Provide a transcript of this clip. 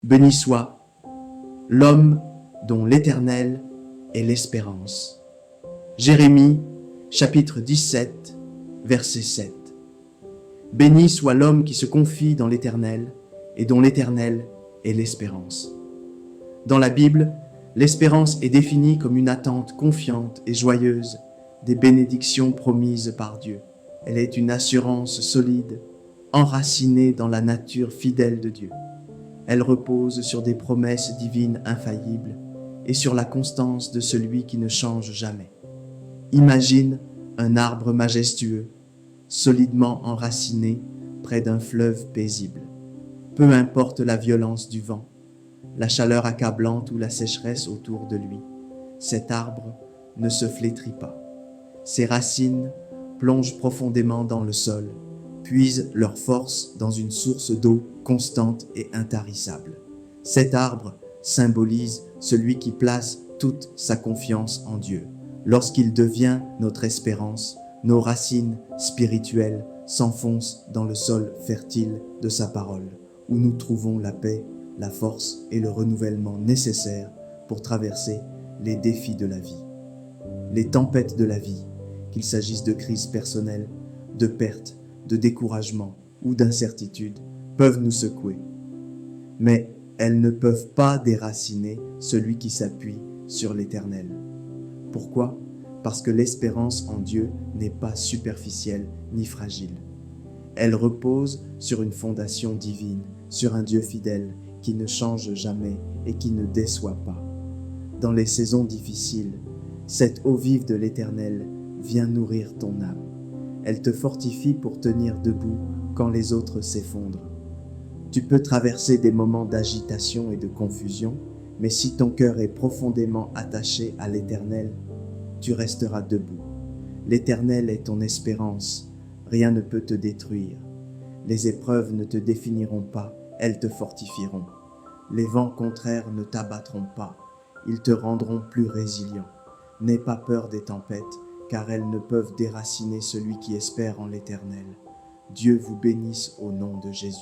Béni soit l'homme dont l'Éternel est l'espérance. Jérémie, chapitre 17, verset 7. Béni soit l'homme qui se confie dans l'Éternel et dont l'Éternel est l'espérance. Dans la Bible, l'espérance est définie comme une attente confiante et joyeuse des bénédictions promises par Dieu. Elle est une assurance solide, enracinée dans la nature fidèle de Dieu. Elle repose sur des promesses divines infaillibles et sur la constance de celui qui ne change jamais. Imagine un arbre majestueux, solidement enraciné près d'un fleuve paisible. Peu importe la violence du vent, la chaleur accablante ou la sécheresse autour de lui, cet arbre ne se flétrit pas. Ses racines plongent profondément dans le sol, puisent leur force dans une source d'eau constante et intarissable. Cet arbre symbolise celui qui place toute sa confiance en Dieu. Lorsqu'il devient notre espérance, nos racines spirituelles s'enfoncent dans le sol fertile de sa parole, où nous trouvons la paix, la force et le renouvellement nécessaires pour traverser les défis de la vie. Les tempêtes de la vie, qu'il s'agisse de crises personnelles, de pertes, de découragement ou d'incertitude, peuvent nous secouer. Mais elles ne peuvent pas déraciner celui qui s'appuie sur l'Éternel. Pourquoi ? Parce que l'espérance en Dieu n'est pas superficielle ni fragile. Elle repose sur une fondation divine, sur un Dieu fidèle qui ne change jamais et qui ne déçoit pas. Dans les saisons difficiles, cette eau vive de l'Éternel vient nourrir ton âme. Elle te fortifie pour tenir debout quand les autres s'effondrent. Tu peux traverser des moments d'agitation et de confusion, mais si ton cœur est profondément attaché à l'Éternel, tu resteras debout. L'Éternel est ton espérance, rien ne peut te détruire. Les épreuves ne te définiront pas, elles te fortifieront. Les vents contraires ne t'abattront pas, ils te rendront plus résilient. N'aie pas peur des tempêtes, car elles ne peuvent déraciner celui qui espère en l'Éternel. Dieu vous bénisse au nom de Jésus.